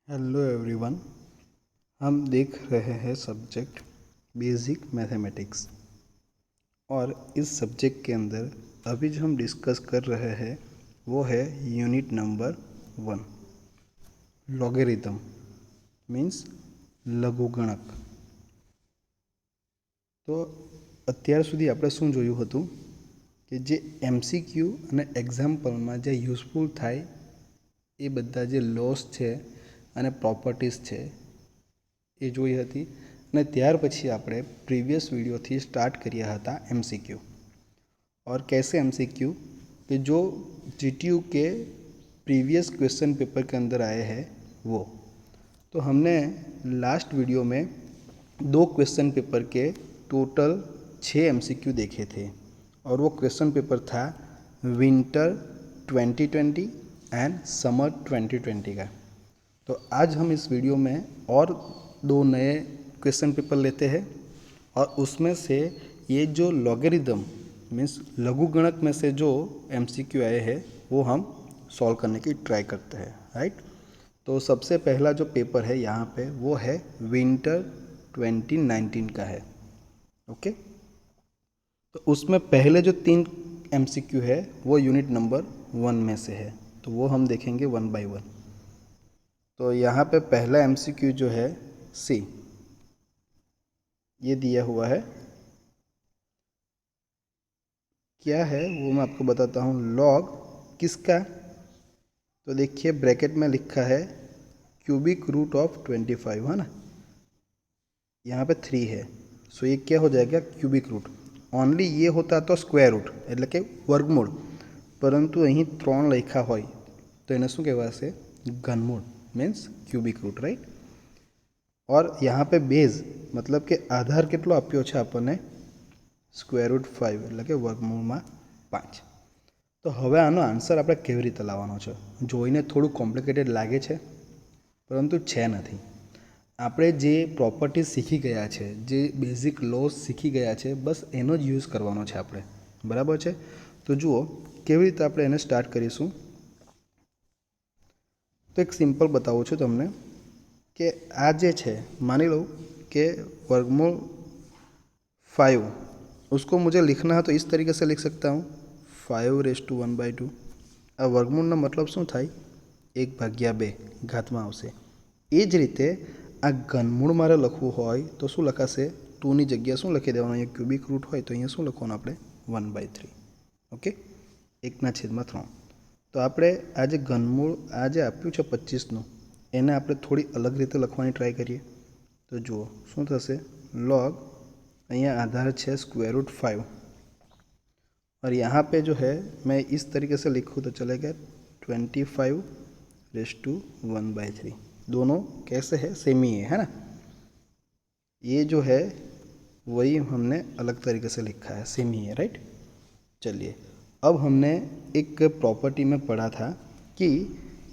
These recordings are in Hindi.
Hello everyone. हम देख रहे हैं सब्जेक्ट बेसिक मैथमेटिक्स और इस सब्जेक्ट के अंदर अभी जो हम डिस्कस कर रहे हैं वो है यूनिट नंबर 1 लॉगरिथम मीन्स લઘુગણક। તો અત્યાર સુધી આપણે શું જોયું હતું કે જે એમસીક્યુ અને એક્ઝામ્પલમાં જે યુઝફુલ થાય એ બધા જે લોસ છે અને પ્રોપર્ટીઝ છે એ જોઈ હતી અને ત્યાર પછી આપણે प्रीवियस वीडियो थी स्टार्ट किया था एमसीक्यू और कैसे एमसीक्यू कि जो जीटीयू के प्रीवियस क्वेश्चन पेपर के अंदर आए हैं वो। तो हमने लास्ट वीडियो में 2 क्वेश्चन पेपर के टोटल 6 एमसीक्यू देखे थे और वो क्वेश्चन पेपर था विंटर 2020 एंड समर 2020 का। तो आज हम इस वीडियो में और 2 नए क्वेश्चन पेपर लेते हैं और उसमें से ये जो लॉगरिथम मीन्स लघुगणक में से जो एमसीक्यू आए हैं वो हम सॉल्व करने की ट्राई करते हैं, राइट। तो सबसे पहला जो पेपर है यहाँ पे वो है विंटर 2019 का है, ओके। तो उसमें पहले जो 3 एमसीक्यू है वो यूनिट नंबर 1 में से है, तो वो हम देखेंगे 1 बाय 1। तो यहाँ पे पहला एमसीक्यू जो है सी, ये दिया हुआ है, क्या है वो मैं आपको बताता हूँ। लॉग किसका, तो देखिए ब्रैकेट में लिखा है क्यूबिक रूट ऑफ 25, है ना। यहाँ पे 3 है, सो ये क्या हो जाएगा क्यूबिक रूट। ओनली ये होता तो स्क्वेर रूट એટલે કે વર્ગમૂળ, પરંતુ અહીં 3 લખ્યા હોય તો એને શું કહેવાશે ઘનમૂળ मीन्स क्यूबिक रूट, राइट। और यहाँ पे बेज मतलब કે આધાર કેટલો આપ્યો છે આપણને સ્ક્વેર રૂટ 5 એટલે કે વર્ગમૂળમાં 5। તો હવે આનો આન્સર આપણે કેવી રીતે લાવવાનો છે, જોઈને થોડું કોમ્પ્લિકેટેડ લાગે છે પરંતુ છે નથી। આપણે જે પ્રોપર્ટીઝ શીખી ગયા છે, જે બેઝિક લોસ શીખી ગયા છે, બસ એનો જ યુઝ કરવાનો છે આપણે, બરાબર છે। તો જુઓ કેવી રીતે આપણે એને સ્ટાર્ટ કરીશું। तो एक सिंपल बताऊँ છું તમને કે આ જે છે માની લો कि वर्गमूल 5 उसको मुझे लिखना है तो इस तरीके से लिख सकता हूँ 5⁻1/2। आ वर्गमूलનો मतलब શું થાય 1/2 ઘાતમાં આવશે। એ જ રીતે આ ઘનમૂળ મારે લખવું હોય તો શું લખાશે 2 ની જગ્યા શું લખી દેવાનું, અહીંયા ક્યુબિક રૂટ હોય તો અહીંયા શું લખવાનું આપણે 1/3, ઓકે 1/3। तो આપણે આ જે ઘનમૂળ આ જે આપ્યું છે 25નું એને આપણે થોડી અલગ રીતે લખવાની ટ્રાય કરીએ। તો જુઓ શું થશે log અહીંયા આધાર છે स्क्वायर रूट 5 और यहाँ पे जो है मैं इस तरीके से लिखूँ तो चलेगा 25⁻1/3। दोनों कैसे है सेम ही है ना। ये जो है वही हमने अलग तरीके से लिखा है, सेम ही है, राइट। चलिए अब हमने एक प्रॉपर्टी में पढ़ा था कि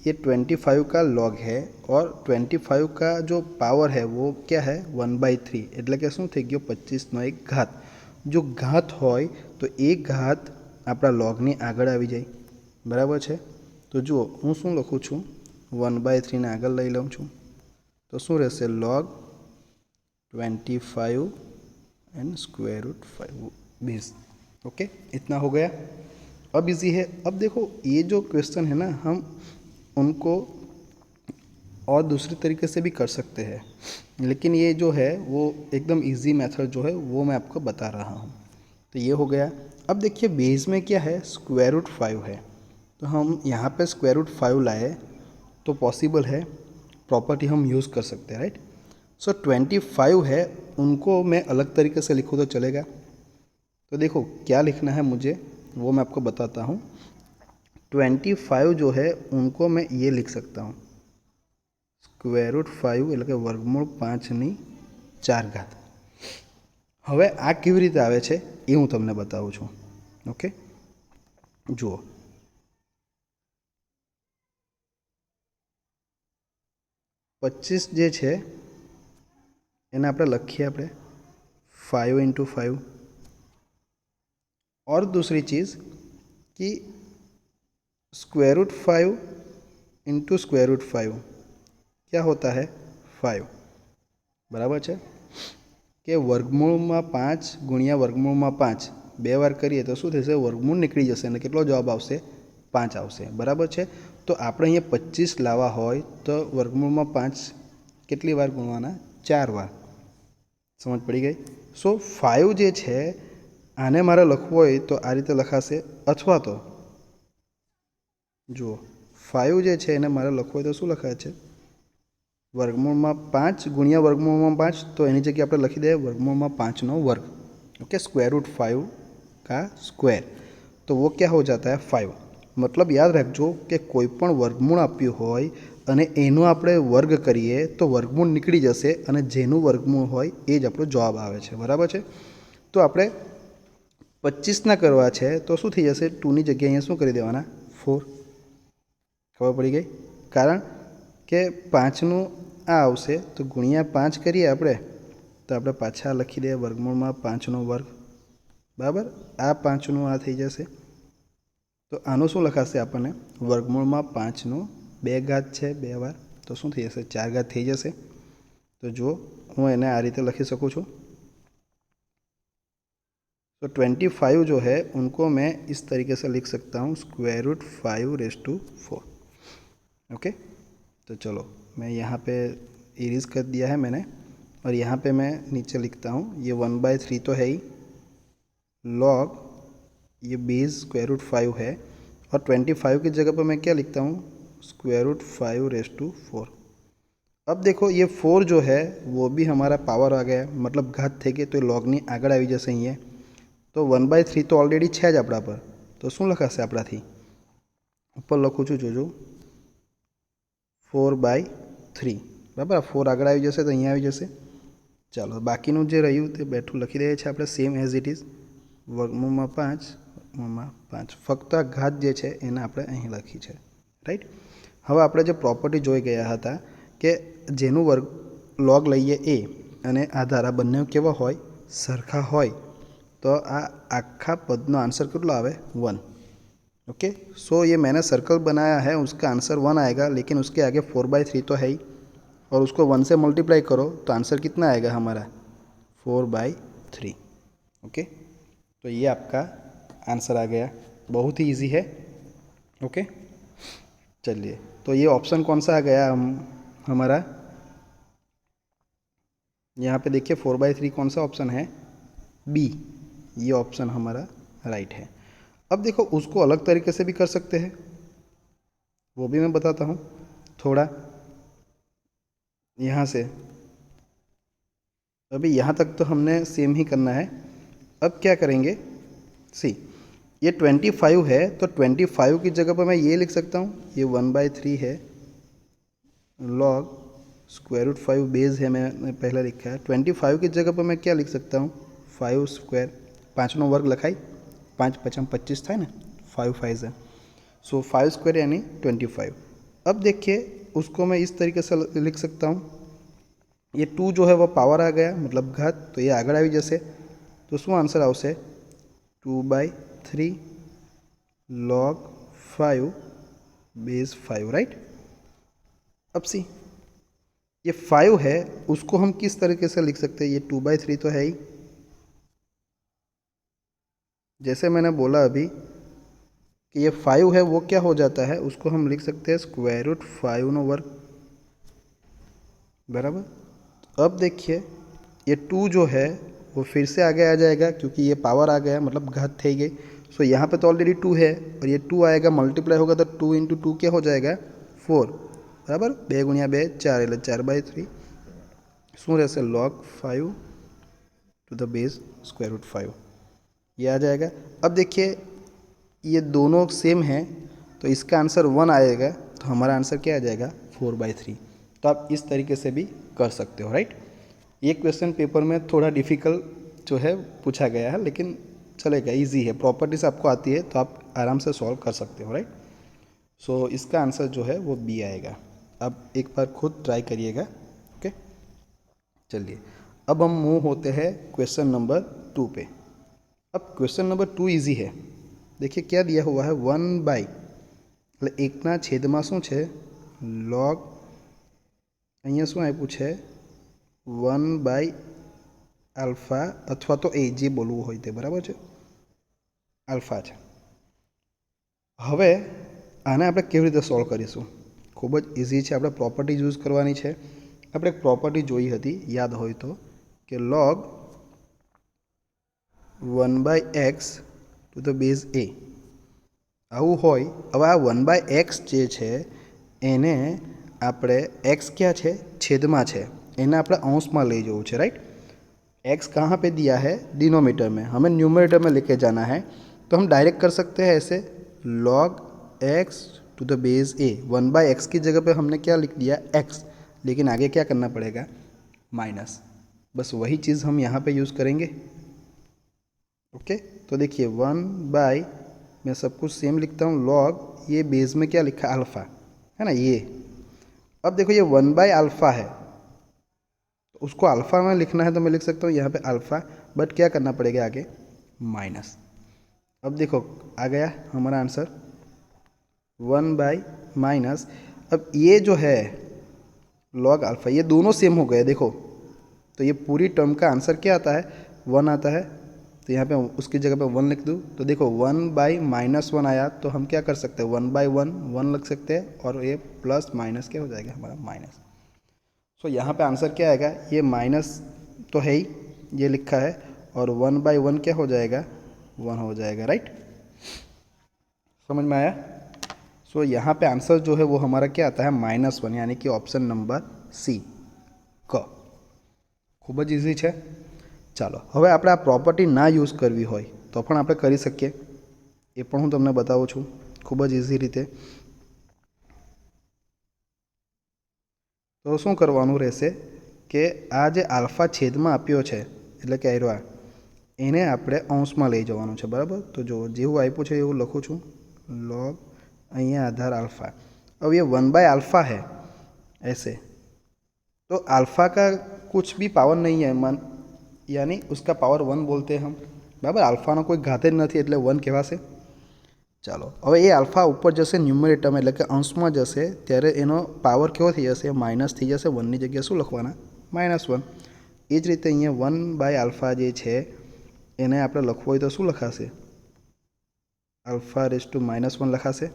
ये 25 का लॉग है और 25 का जो पावर है वो क्या है 1/3 એટલે કે શું થઈ ગયો 25નો એક ઘાત। જો ઘાત હોય તો એક ઘાત આપણા લોગની આગળ આવી જાય, બરાબર છે। તો જુઓ હું શું લખું છું 1/3 ને આગળ લઈ લઉં છું તો શું રહેશે log 25 and square root 5 base, okay इतना हो गया। अब इजी है। अब देखो ये जो क्वेश्चन है ना हम उनको और दूसरे तरीके से भी कर सकते हैं, लेकिन ये जो है वो एकदम इजी मेथड जो है वो मैं आपको बता रहा हूँ। तो ये हो गया। अब देखिए बेस में क्या है स्क्वायर रूट 5 है, तो हम यहाँ पे स्क्वायर रूट 5 लाए तो पॉसिबल है, प्रॉपर्टी हम यूज़ कर सकते हैं, राइट। सो 25 है उनको मैं अलग तरीके से लिखूँ तो चलेगा। तो देखो क्या लिखना है मुझे वो मैं आपको बताता हूँ। 25 जो है उनको मैं ये लिख सकता हूँ स्क्वायर रूट 5 એટલે કે વર્ગમૂળ 5/4। હવે આ કેવી રીતે આવે છે એ હું તમને બતાવું છું, ઓકે। જુઓ 25 જે છે એને આપણે લખીએ આપણે 5 × 5। और दूसरी चीज़ कि स्क्वायर रूट 5 × स्क्वायर रूट 5 क्या होता है 5 बराबर है कि वर्गमूल 5 गुणिया वर्गमूल 5 બે વાર કરીએ તો શું થશે વર્ગમૂળ નીકળી જશે અને કેટલો જવાબ આવશે 5 આવશે બરાબર છે। તો આપણે અહીંયા 25 લાવવા હોય તો વર્ગમૂળ 5 કેટલી વાર ગુણવાના 4 વાર समझ पड़ी गई। सो 5 જે છે આને મારે લખવું હોય તો આ રીતે લખાશે અથવા તો જુઓ 5 જે છે એને મારે લખવું હોય તો શું લખાય છે वर्गमूल 5 गुणिया वर्गमूल 5 तो एनी जगह आप लखी दे वर्गमूल 5 नो वर्ग ओके स्क्वायर रूट 5 का स्क्वायर तो वो क्या हो जाता है 5 मतलब याद रखो कि कोईपण वर्गमूल आप्युं होय अने एनो आपणे वर्ग करीए तो वर्गमूल निकली जशे अने जेनुं वर्गमूल होय ए ज आपणो जवाब आवे छे बराबर छे। तो आपणे 25 ना करवा छे तो शुं थई जशे 2 नी जग्याए अहींया शुं करी देवाना 4 खबर पड़ी गई कारण के 5 નું आ आवशे तो गुणिया 5 करिए आपणे तो आपणे पाछा लखी दे वर्गमूल 5 નો વર્ગ बराबर आ 5 નું आ थई जशे तो आनो शुं लखाशे आपणे वर्गमूल 5 નો 2 घात छे 2 વાર तो शुं थई जशे 4 घात थई जशे। तो जो हूँ एने आ रीते लखी सकूँ छूँ। तो 25 जो है उनको मैं इस तरीके से लिख सकता हूँ स्क्वायर रूट 5⁴ ओके। तो चलो मैं यहाँ पे इरेज कर दिया है मैंने और यहाँ पे मैं नीचे लिखता हूँ ये 1/3 तो है ही लॉग ये बेस स्क्वायर रूट 5 है और 25 की जगह पर मैं क्या लिखता हूँ स्क्वायर रूट 5⁴। अब देखो ये 4 जो है वो भी हमारा पावर आ गया मतलब घात थे गए तो लॉगनी आगळ आई जशे अहींया तो 1/3 तो ऑलरेडी है ज आपणा पर तो शुं लखाशे आपणाथी ऊपर लखूँ छूँ जोजो 4/3 बराबर 4 आगळ आई जशे तो अहींया आई जशे। चलो बाकीनुं जे रह्युं ते बेठुं लखी दઈએ छीए आपणे सेम एज इट इज वर्गमूल 5 फक्त आ घात जे छे एने आपणे અહીં લખી છે राइट। हवे आपणे जे प्रॉपर्टी जोई गया हता के जेनुं वर्ग लॉग लईए ए अने आधार आ बंने केवा होय सरखा होय तो आ आखा पदनो आंसर कितलो आवे 1 ओके। सो ये मैंने सर्कल बनाया है उसका आंसर 1 आएगा लेकिन उसके आगे 4/3 तो है ही और उसको 1 से मल्टीप्लाई करो तो आंसर कितना आएगा हमारा 4/3 ओके। तो ये आपका आंसर आ गया बहुत ही इजी है ओके। चलिए तो ये ऑप्शन कौन सा आ गया हमारा यहाँ पे देखिए 4/3 कौन सा ऑप्शन है बी ये ऑप्शन हमारा राइट है। अब देखो उसको अलग तरीके से भी कर सकते हैं वो भी मैं बताता हूँ थोड़ा यहाँ से अभी यहाँ तक तो हमने सेम ही करना है। अब क्या करेंगे सी ये 25 है तो 25 की जगह पर मैं ये लिख सकता हूँ ये 1/3 है लॉग स्क्वायर रूट 5 बेस है मैंने पहले लिखा है 25 की जगह पर मैं क्या लिख सकता हूँ 5 स्क्वायर 5 નો વર્ગ લખાય 5 × 25 થાય ને 5 5 है सो 5 स्क्वायर यानी 25। अब देखिए उसको मैं इस तरीके से लिख सकता हूँ ये 2 जो है वो पावर आ गया मतलब घात तो ये आगळ आई जशे तो शू आंसर आवशे 2/3 log 5 बेस 5 राइट। अब सी ये 5 है उसको हम किस तरीके से लिख सकते हैं ये 2/3 तो है ही जैसे मैंने बोला अभी कि ये 5 है वो क्या हो जाता है उसको हम लिख सकते हैं स्क्वायर रूट 5 નો વર્ગ बराबर। अब देखिए ये 2 जो है वो फिर से आगे आ जाएगा क्योंकि ये पावर आ गया मतलब घात थी गई। सो यहाँ पे तो ऑलरेडी 2 है और ये 2 आएगा मल्टीप्लाई होगा तो 2 × 2 क्या हो जाएगा 4 बराबर 2 × 2 4 એટલે 4/3 શું રહેશે log 5 to the base square root 5 ये आ जाएगा। अब देखिए ये दोनों सेम हैं तो इसका आंसर 1 आएगा तो हमारा आंसर क्या आ जाएगा 4/3। तो आप इस तरीके से भी कर सकते हो राइट। ये क्वेश्चन पेपर में थोड़ा डिफ़िकल्ट जो है पूछा गया है लेकिन चलेगा इजी है प्रॉपर्टीज आपको आती है तो आप आराम से सॉल्व कर सकते हो राइट। सो इसका आंसर जो है वो बी आएगा। अब एक बार खुद ट्राई करिएगा ओके। चलिए अब हम मूव होते हैं क्वेश्चन नंबर 2 पे। अब क्वेश्चन नंबर 2 इजी है देखिए क्या दिया हुआ है 1/1 એટલે 1 ના છેદમાં શું છે log અહીંયા શું આપ્યું છે 1/α અથવા તો એ જે બોલવું હોય તે, બરાબર છે, આલ્ફા છે। હવે આને આપણે કેવી રીતે સોલ્વ કરીશું? ખૂબ જ ઇઝી છે। આપણે પ્રોપર્ટી યુઝ કરવાની છે। આપણે એક પ્રોપર્ટી જોઈ હતી, યાદ હોય તો, કે log 1/x to the base a આવું હોય। હવે આ 1/x જે છે એને આપણે, x क्या છે, छेदમાં છે, એને આપણે अंश में ले जવું છે, राइट। x कहाँ पे दिया है? डिनोमीटर में। हमें न्यूमरेटर में लेके जाना है, तो हम डायरेक्ट कर सकते हैं ऐसे, log x to the base a। 1/x की जगह पे हमने क्या लिख दिया? x, लेकिन आगे क्या करना पड़ेगा? माइनस। बस वही चीज़ हम यहाँ पे यूज़ करेंगे। ओके, तो देखिए 1/ मैं सब कुछ सेम लिखता हूँ, log, ये बेस में क्या लिखा? अल्फ़ा, है ना, ये। अब देखो ये 1/α है, तो उसको अल्फ़ा में लिखना है तो मैं लिख सकता हूँ यहाँ पे अल्फ़ा, बट क्या करना पड़ेगा आगे? माइनस। अब देखो आ गया हमारा आंसर 1/ माइनस। अब ये जो है log अल्फ़ा, ये दोनों सेम हो गए, देखो। तो ये पूरी टर्म का आंसर क्या आता है? 1 आता है। तो यहाँ पे उसकी जगह पे 1 लिख दूँ, तो देखो 1/-1 आया, तो हम क्या कर सकते हैं? 1/1 1 लग सकते हैं, और ये प्लस माइनस क्या हो जाएगा हमारा? माइनस। सो यहाँ पे आंसर क्या आएगा? ये माइनस तो है ही, ये लिखा है, और 1/1 क्या हो जाएगा? 1 हो जाएगा, राइट। समझ में आया? सो यहाँ पे आंसर जो है वो हमारा क्या आता है? -1, यानी कि ऑप्शन नंबर सी, क। खूब ज इजी है। ચાલો હવે આપણે આ પ્રોપર્ટી ના યુઝ કરવી હોય તો પણ આપણે કરી શકીએ, એ પણ હું તમને બતાવું છું ખૂબ જ ઇઝી રીતે। તો શું કરવાનું રહેશે કે આ જે આલ્ફા છેદમાં આપ્યો છે, એટલે કે આયરો, એને આપણે અંશમાં લઈ જવાનું છે, બરાબર। તો જો જેવું આપ્યું છે એવું લખું છું, log, અહીંયા आधार अल्फ़ा। अब ये 1/α है ऐसे, तो अल्फ़ा का कुछ भी पावर नहीं है, मन यानी उसका पावर 1 बोलते हैं हम, बराबर। अल्फ़ाનો કોઈ ઘાત જ નથી એટલે 1 કહેવાશે। ચાલો હવે એ અલ્ફા ઉપર જશે ન્યુમરેટરમાં, એટલે કે અંશમાં જશે, ત્યારે એનો પાવર કેવો થઈ જશે? માઇનસ થઈ જશે। 1ની જગ્યાએ શું લખવાના? -1। એ જ રીતે અહીંયા 1/α જે છે એને આપણે લખવું હોય તો શું લખાશે? α⁻1 લખાશે,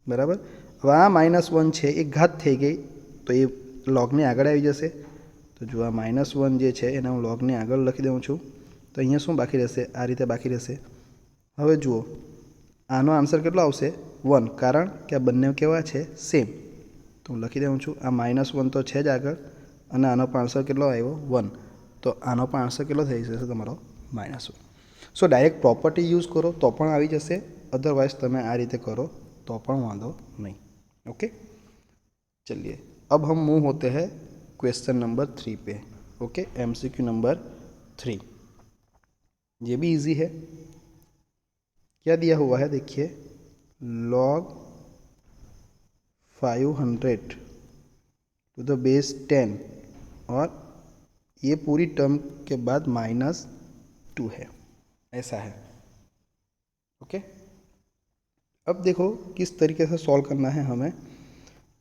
બરાબર। હવે આ -1 છે એ ઘાત થઈ ગઈ, તો એ લોગની આગળ આવી જશે। તો જો આ -1 જે છે એને હું લોગની આગળ લખી દઉં છું, તો અહીંયા શું બાકી રહેશે? આ રીતે બાકી રહેશે। હવે જુઓ આનો આન્સર કેટલો આવશે? 1, કારણ કે આ બંને કેવા છે? સેમ। તો હું લખી દઉં છું, આ -1 તો છે જ આગળ, અને આનો પણ આન્સર કેટલો આવ્યો? 1। તો આનો પણ આન્સર કેટલો થઈ જશે તમારો? -1। સો ડાયરેક્ટ પ્રોપર્ટી યુઝ કરો તો પણ આવી જશે, અધરવાઇઝ તમે આ રીતે કરો तो પણ વાંધો नहीं। ओके, चलिए अब हम मूव होते हैं क्वेश्चन नंबर 3 पे। ओके, एमसीक्यू नंबर 3, ये भी इजी है। क्या दिया हुआ है? देखिए, log 500 टू द बेस 10, और ये पूरी टर्म के बाद -2 है, ऐसा है। ओके, अब देखो किस तरीके से सॉल्व करना है हमें।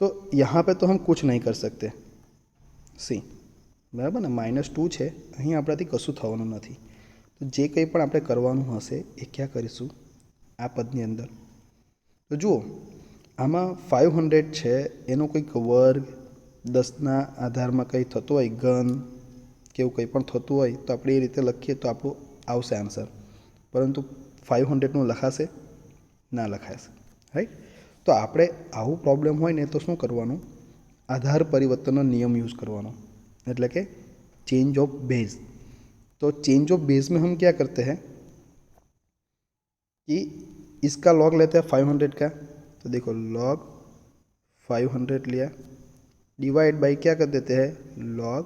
तो यहाँ पे तो हम कुछ नहीं कर सकते, सी, बराबर ने? -2 છે, અહીં આપણાથી કશું થવાનું નથી। તો જે કંઈ પણ આપણે કરવાનું હશે એ ક્યાં કરીશું? આ પદની અંદર। તો જુઓ આમાં 500 છે, એનો કંઈક વર્ગ, 10ના આધારમાં કંઈ થતું હોય, ઘન કે એવું કંઈ પણ થતું હોય, તો આપણે એ રીતે લખીએ તો આપણું આવશે આન્સર। પરંતુ 500નું લખાશે? ના લખાશે, રાઈટ। તો આપણે આવું પ્રોબ્લેમ હોય ને તો શું કરવાનું? આધાર પરિવર્તનનો નિયમ यूज़ करवानो, એટલે કે चेंज ऑफ बेस। तो चेंज ऑफ बेस में हम क्या करते हैं कि इसका लॉग लेते हैं 500 का। तो देखो log 500 लिया, डिवाइड बाई क्या कर देते हैं? log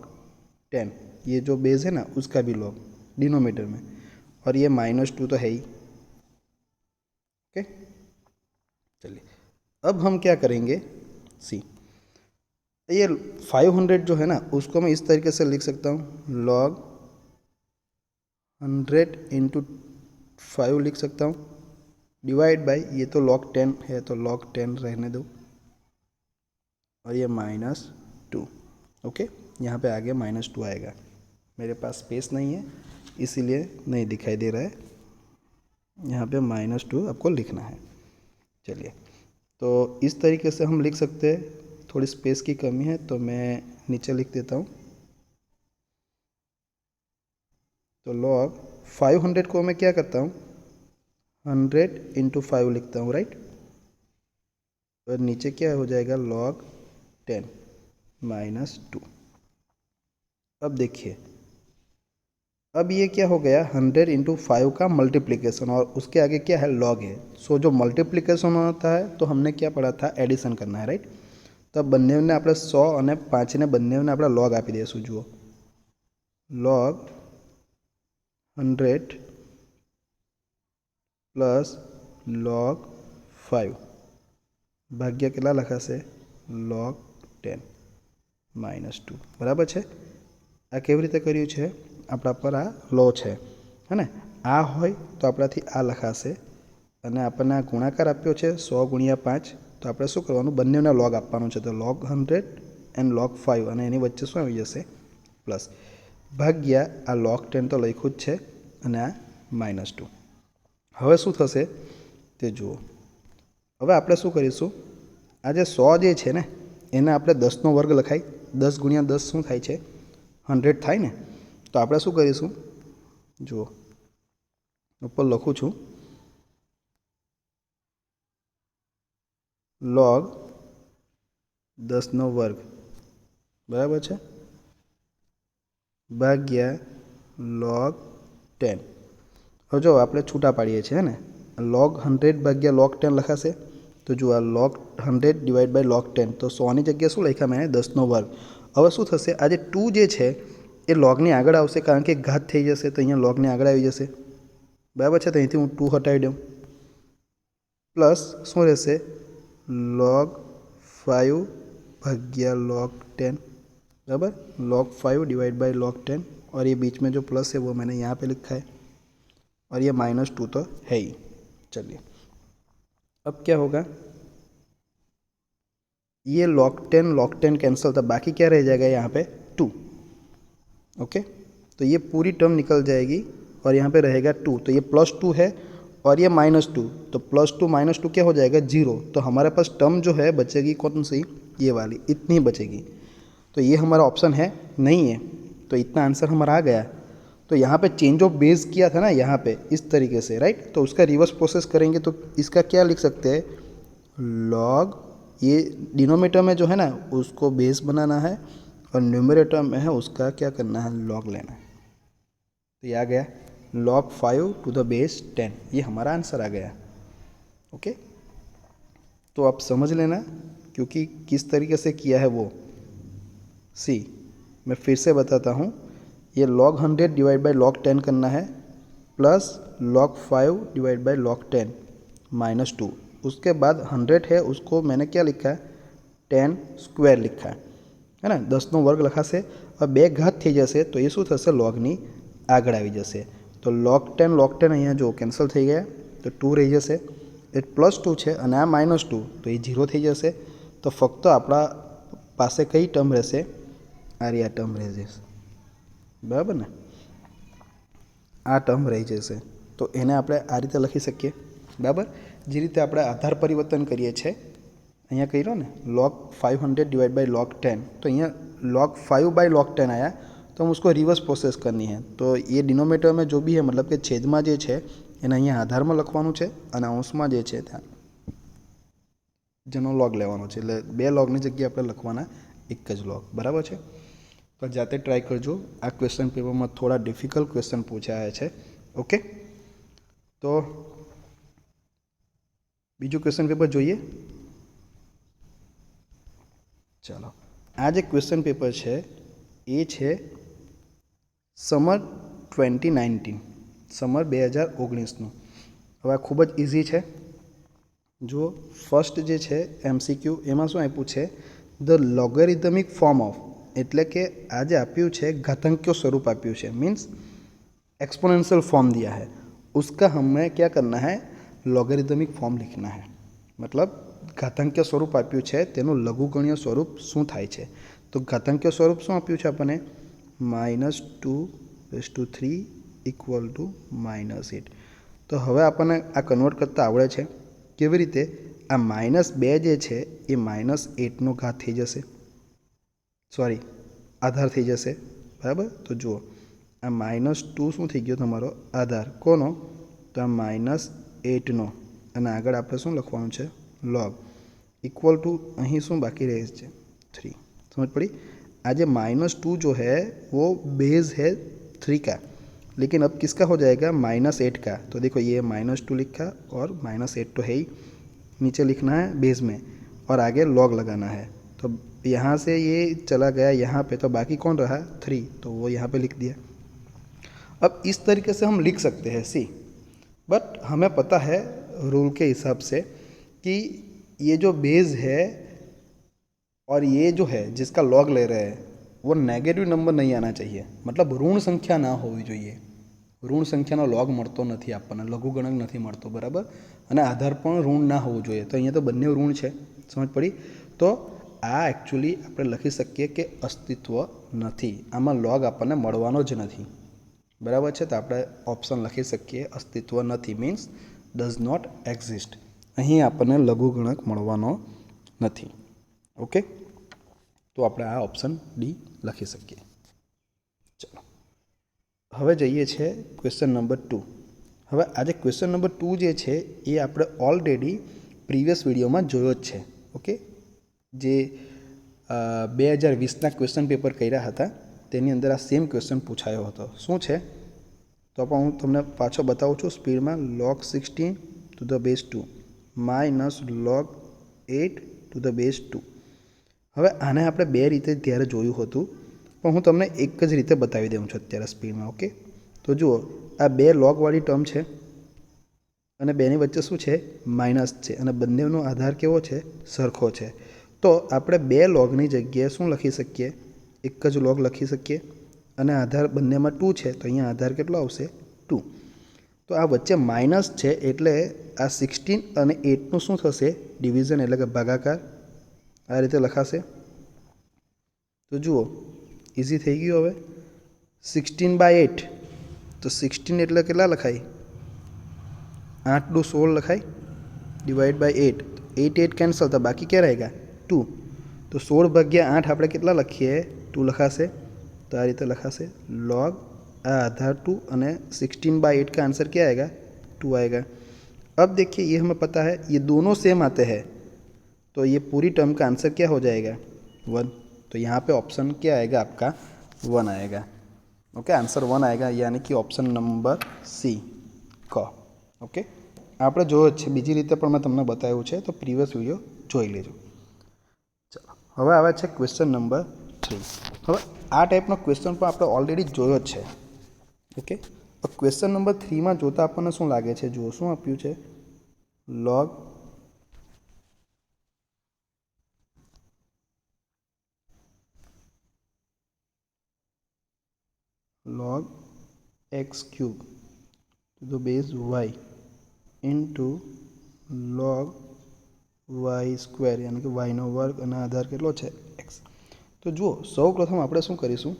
10, ये जो बेस है ना उसका भी लॉग डिनोमीटर में, और ये -2 तो है ही। ओके, चलिए अब हम क्या करेंगे? सी, ये 500 जो है ना उसको मैं इस तरीके से लिख सकता हूँ, log 100 × 5 लिख सकता हूँ, डिवाइड बाय, ये तो log 10 है तो log 10 रहने दो, और ये -2। ओके, यहाँ पे आगे -2 आएगा। मेरे पास स्पेस नहीं है इसीलिए नहीं दिखाई दे रहा है। यहाँ पे -2 आपको लिखना है। चलिए, तो इस तरीके से हम लिख सकते हैं। थोड़ी स्पेस की कमी है तो मैं नीचे लिख देता हूँ। तो log 500 को मैं क्या करता हूँ, 100 × 5 लिखता हूँ, राइट। और नीचे क्या हो जाएगा, log 10 -2। अब देखिए, अब ये क्या हो गया, 100 × 5 का मल्टीप्लिकेशन और उसके आगे क्या है, log है। सो जो मल्टीप्लिकेशन होता है तो हमने क्या पढ़ा था, एडिशन करना है, राइट। तो બંનેને આપણે 100 અને 5 ને બંનેને આપણે log આપી દઈશું। જુઓ, log 100 પ્લસ log 5 ભાગ્યા કેટલા લખાશે, log 10 -2। બરાબર છે। આ કેવી રીતે કર્યું છે, આપણા પર આ લો છે, હે ને। આ હોય તો આપણાથી આ લખાશે અને આપણને આ ગુણાકાર આપ્યો છે 100 × 5। તો આપણે શું કરવાનું, બંનેના log આપવાનું છે। તો log 100 એન્ડ log 5 અને એની વચ્ચે શું આવી જશે, પ્લસ, ભાગ્યા આ log 10 તો લખ્યું જ છે અને આ -2। હવે શું થશે તે જુઓ। હવે આપણે શું કરીશું, આ જે 100 જે છે ને એને આપણે 10નો વર્ગ લખાય। 10 × 10 શું થાય છે, 100 થાય ને। તો આપણે શું કરીશું, જુઓ ઉપર લખું છું, log 10નો વર્ગ બરાબર છે ભાગ્યા log 10। હવે જો આપણે છૂટા પાડીએ છીએ ને, log 100 ભાગ્યા log 10 લખાશે। તો જો આ log 100 / log 10, તો 100ની જગ્યાએ શું લખ્યા મેં, 10નો વર્ગ। હવે શું થશે, આ જે 2 જે છે એ logની આગળ આવશે કારણ કે ઘાત થઈ જશે તો અહીંયા logની આગળ આવી જશે, બરાબર છે। તો અહીંથી હું 2 હટાવી દઉં, પ્લસ શું રહેશે, log 5 भाग्या log 10, बराबर। log 5 / log 10 और ये बीच में जो प्लस है वो मैंने यहाँ पे लिखा है और ये -2 तो है ही। चलिए, अब क्या होगा, ये log 10 कैंसिल, तो बाकी क्या रह जाएगा यहाँ पे 2। ओके, तो ये पूरी टर्म निकल जाएगी और यहाँ पे रहेगा 2। तो ये +2 है और ये -2, तो +2 -2 क्या हो जाएगा, 0। तो हमारे पास टर्म जो है बचेगी कौन सी, ये वाली, इतनी बचेगी। तो ये हमारा ऑप्शन है नहीं है, तो इतना आंसर हमारा आ गया। तो यहाँ पे चेंज ऑफ बेस किया था ना यहाँ पे इस तरीके से, राइट। तो उसका रिवर्स प्रोसेस करेंगे तो इसका क्या लिख सकते हैं, log, ये डिनोमिनेटर में जो है ना उसको बेस बनाना है और न्यूमरेटर में है उसका क्या करना है, log लेना है। तो ये आ गया log 5 to the base 10, ये हमारा आंसर आ गया। ओके, तो आप समझ लेना क्योंकि किस तरीके से किया है वो। सी, मैं फिर से बताता हूँ, ये log 100 / log 10 करना है, प्लस log 5 / log 10 -2। उसके बाद 100 है उसको मैंने क्या लिखा है, 10² लिखा है ना। 10નો વર્ગ લખાશે और 2 ઘાત થઈ જશે તો એ શું થશે, logની આગળ આવી જશે। તો log 10 અહીંયા જો કેન્સલ થઈ ગયા તો 2 રહી જશે, એ +2 છે અને આ -2 તો એ 0 થઈ જશે। તો ફક્ત આપણા પાસે કઈ ટર્મ રહેશે, આ ટર્મ રહી જશે, બરાબર ને। આ ટર્મ રહી જશે તો એને આપણે આ રીતે લખી શકીએ, બરાબર। જે રીતે આપણે આધાર પરિવર્તન કરીએ છીએ અહીંયા કર્યો ને, log 500 / log 10, तो અહીંયા log 5 / log 10 आया तो हम उसको रिवर्स प्रोसेस करनी है। तो ये डिनोमिनेटर में जो भी है मतलब કે છેદમાં જે છે એને અહીંયા આધારમાં લખવાનું છે અને અંશમાં જે છે ત્યાં જેનો log લેવાનો છે, એટલે 2 logની જગ્યાએ આપણે લખવાના એક જ log, બરાબર છે। તો જાતે ટ્રાય કરજો, આ ક્વેશ્ચન પેપરમાં થોડા ડિફિકલ્ટ ક્વેશ્ચન પૂછાયા છે। ઓકે, તો બીજું ક્વેશ્ચન પેપર જોઈએ। ચાલો, આ જે ક્વેશ્ચન પેપર છે એ છે સમર 2019, સમર 2019નું। હવે આ ખૂબ જ ઇઝી છે। જુઓ, ફર્સ્ટ જે છે MCQ એમાં શું આપ્યું છે, ધ લોગેરિધમિક ફોર્મ ઓફ, એટલે કે આ જે આપ્યું છે ઘાતાંકીય स्वरूप આપ્યું છે, मीन्स एक्सपोनेंशियल फॉर्म दिया है, उसका हमें क्या करना है, लॉगरिदमिक फॉर्म लिखना है। मतलब ઘાતાંકીય સ્વરૂપ આપ્યું છે તેનું લઘુગણીય સ્વરૂપ શું થાય છે? તો ઘાતાંકીય સ્વરૂપ શું આપ્યું છે આપણને? -2^3 = -8. તો હવે આપણને આ કન્વર્ટ કરતાં આવડે છે. કેવી રીતે? આ -2 જે છે એ -8નો ઘાત થઈ જશે, સોરી આધાર થઈ જશે, બરાબર. તો જુઓ આ -2 શું થઈ ગયો તમારો આધાર, કોનો? તો આ -8નો, અને આગળ આપણે શું લખવાનું છે? log इक्वल टू અહીં શું બાકી રહે છે? 3. समझ पड़ी? आज -2 जो है वो बेस है 3 का, लेकिन अब किसका हो जाएगा? -8 का. तो देखो ये -2 लिखा और -8 तो है ही, नीचे लिखना है बेस में और आगे log लगाना है. तो यहाँ से ये चला गया यहाँ पे, तो बाकी कौन रहा? 3, तो वो यहाँ पे लिख दिया. अब इस तरीके से हम लिख सकते हैं सी, बट हमें पता है रूल के हिसाब से कि ये जो बेस है और ये जो है जिसका लॉग ले रहे हैं वो नेगेटिव नंबर नहीं आना चाहिए, मतलब ऋण संख्या ना होवी જોઈએ. ऋण संख्याનો लॉग મળતો નથી આપણને, લઘુગણક નથી મળતો, બરાબર. અને આધાર પણ ઋણ ના હોવું જોઈએ. તો અહીંયા તો બંને ઋણ છે, સમજ પડી? તો આ એકચ્યુઅલી આપણે લખી શકીએ કે અસ્તિત્વ નથી, આમાં લॉग આપણને મળવાનો જ નથી, બરાબર છે. તો આપણે ઓપ્શન લખી શકીએ અસ્તિત્વ નથી, મીન્સ ડઝ નોટ એક્ઝિસ્ટ. અહીં આપણને લઘુગણક મળવાનો નથી. ઓકે, તો આપણે આ ઓપ્શન ડી લખી શકીએ. ચલો હવે જઈએ છીએ ક્વેશ્ચન નંબર 2. હવે આજે ક્વેશ્ચન નંબર 2 જે છે એ આપણે ઓલરેડી પ્રીવિયસ વિડીયોમાં જોયો જ છે. ઓકે, જે 2020ના ક્વેશ્ચન પેપર કર્યા હતા તેની અંદર આ સેમ ક્વેશ્ચન પૂછાયો હતો. શું છે તો પણ હું તમને પાછો બતાવું છું સ્પીડમાં. log 16 to the base 2 minus log 8 to the base 2. હવે આને આપણે બે રીતે ત્યારે જોયું હતું, પણ હું તમને એક જ રીતે બતાવી દઉં છું અત્યારે સ્પીડમાં. ઓકે, તો જુઓ આ બે લોગવાળી ટર્મ છે અને બેની વચ્ચે શું છે? માઇનસ છે, અને બંનેનો આધાર કેવો છે? સરખો છે. તો આપણે બે લોગની જગ્યાએ શું લખી શકીએ? એક જ લોગ લખી શકીએ, અને આધાર બંનેમાં 2 છે, તો અહીંયા આધાર કેટલો આવશે? 2. તો આ વચ્ચે માઇનસ છે એટલે આ 16 અને 8નું શું થશે? ડિવિઝન, એટલે કે ભાગાકાર. આ રીતે લખાશે. તો જુઓ ઇઝી થઈ ગયું. હવે 16/8, તો 16 એટલે કેટલા લખાય? 8 × 16 લખાય, ડિવાइड बाय 8. 8 कैंसल, तो बाकी क्या रहेगा? 2. तो 16/8 આપણે કેટલા લખીએ? 2 લખાશે. તો આ રીતે લખાશે log आधार 2 અને 16/8 का आंसर क्या आएगा? 2 आएगा. अब देखिए ये हमें पता है ये दोनों सेम आते हैं, तो ये पूरी टर्म का आंसर क्या हो जाएगा? 1. तो यहाँ पे ऑप्शन क्या आएगा आपका? 1 आएगा. ओके, आंसर 1 आएगा, यानी कि ऑप्शन नंबर सी क. ओके, આપણે જોયો જ છે, બીજી રીતે પણ મેં તમને બતાવ્યું છે, તો પ્રીવિયસ વિડીયો જોઈ લેજો. ચાલો હવે આવે છે ક્વેશ્ચન નંબર 3. હવે આ ટાઈપનો ક્વેશ્ચન પણ આપણે ઓલરેડી જોયો જ છે. ઓકે, તો ક્વેશ્ચન નંબર 3માં જોતાં આપણને શું લાગે છે? જુઓ શું આપ્યું છે? log x³ to the base y into log y², यानी कि y નો વર્ગ અને આધાર કેટલો છે? x. તો જુઓ સૌ પ્રથમ આપણે શું કરીશું?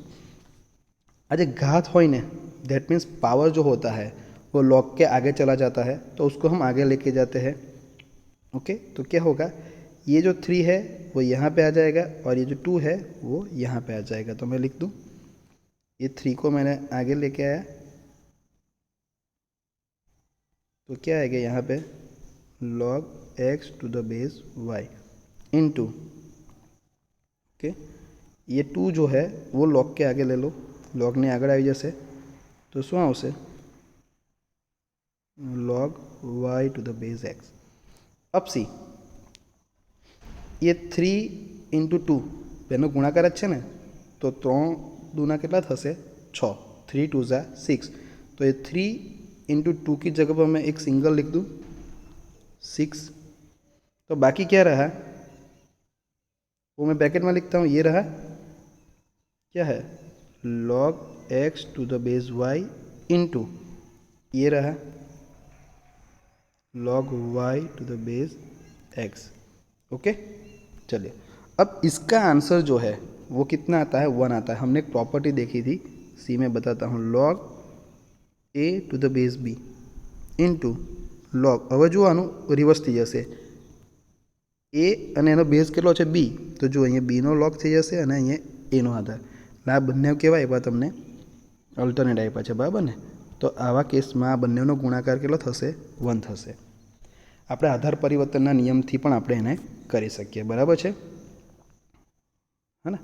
આ જે घात હોય ને, दैट मीन्स पावर जो होता है वो log के आगे चला जाता है, तो उसको हम आगे लेके जाते हैं. ओके, तो क्या होगा? ये जो 3 है वो यहाँ पे आ जाएगा और ये जो 2 है वो यहाँ पे आ जाएगा. तो मैं लिख दूँ, ये 3 को मैंने आगे लेके आया, तो क्या आएगा यहाँ पे? log x to the base y into, okay, ये 2 जो है वो log के आगे ले लो, log ने आगे आई जैसे, तो શું આવશે? log y to the base x. अब सी ये 3 × 2 બેનો ગુણાકાર જ છે ને, તો 3 दूना કેટલા થશે? 6. 3 2 ज़ा 6. तो ये 3 × 2 की जगह पर मैं एक सिंगल लिख दूँ 6. तो बाकी क्या रहा वो मैं ब्रैकेट में लिखता हूँ. ये रहा क्या है? log x to the base y into ये रहा log y to the base x. Okay, चलिए अब इसका आंसर जो है वो कितना आता है, 1 आता है। हमने एक प्रॉपर्टी देखी थी, सी में बताता हूँ, log a to the base b into log, હવે જો આનું રિવર્સ થઈ જશે, એ અને એનો બેઝ કેટલો છે બી, તો જો અહીંયા બીનો લોગ થઈ જશે અને અહીંયા એનો આધાર, એટલે આ બંને કેવા આપ્યા તમને, અલ્ટરનેટ આપ્યા છે, બરાબર ને। તો આવા કેસમાં આ બંનેનો ગુણાકાર કેટલો થશે, 1 થશે। આપણે આધાર પરિવર્તનના નિયમથી પણ આપણે એને કરી શકીએ, બરાબર છે, હા ને।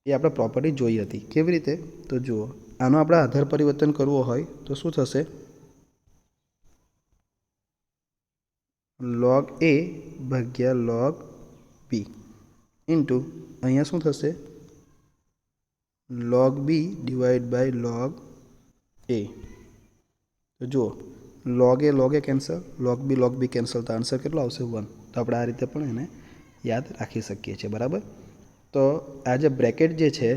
એ આપણે પ્રોપર્ટી જોઈ હતી, કેવી રીતે, તો જુઓ આનો આપણે આધાર પરિવર્તન કરવો હોય તો શું થશે, log a ભાગ્યા log b ઇન્ટુ અહીંયા શું થશે, log b divide by log a। તો જુઓ log a cancel, log b cancel, તો આન્સર કેટલો આવશે, 1। તો આપણે આ રીતે પણ એને યાદ રાખી શકીએ છીએ, બરાબર। તો આ જે બ્રેકેટ જે છે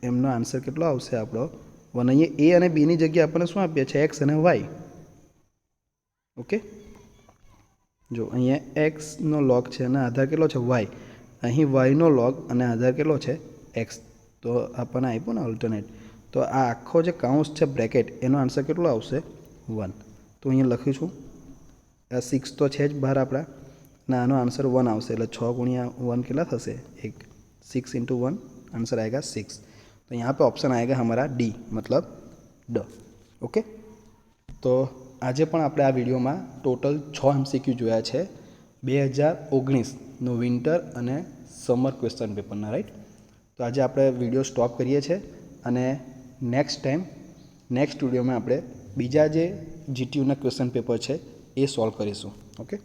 એમનો આન્સર કેટલો આવશે આપણો 1। અહીંયા a અને bની જગ્યાએ આપણને શું આપીએ છીએ, x અને y, ઓકે। જો અહીંયા એક્સનો લોગ છે અને આધાર કેટલો છે વાય, અહીં વાયનો લોગ અને આધાર કેટલો છે એક્સ, તો આપણને આપ્યું ને અલ્ટરનેટ। તો આ આખો જે કાઉન્સ છે બ્રેકેટ, એનો આન્સર કેટલો આવશે, 1। તો અહીંયા લખીશું, આ 6 તો છે જ બહાર આપણા, ના આનો આન્સર 1 આવશે, એટલે 6 ગુણ્या 1 કેટલા થશે, 1, 6 इंटू 1 आंसर आएगा 6। तो यहाँ पे ऑप्शन आएगा हमारा डी, मतलब ड, ओके। तो આજે પણ આપણે આ વિડીયોમાં ટોટલ 6 MCQ જોયા છે 2019નો વિન્ટર અને સમર ક્વેશ્ચન પેપરના, રાઈટ। તો આજે આપણે વિડીયો સ્ટોપ કરીએ છીએ અને નેક્સ્ટ વિડીયોમાં આપણે બીજા જે જીટીયુના ક્વેશ્ચન પેપર છે એ સોલ્વ કરીશું, ઓકે।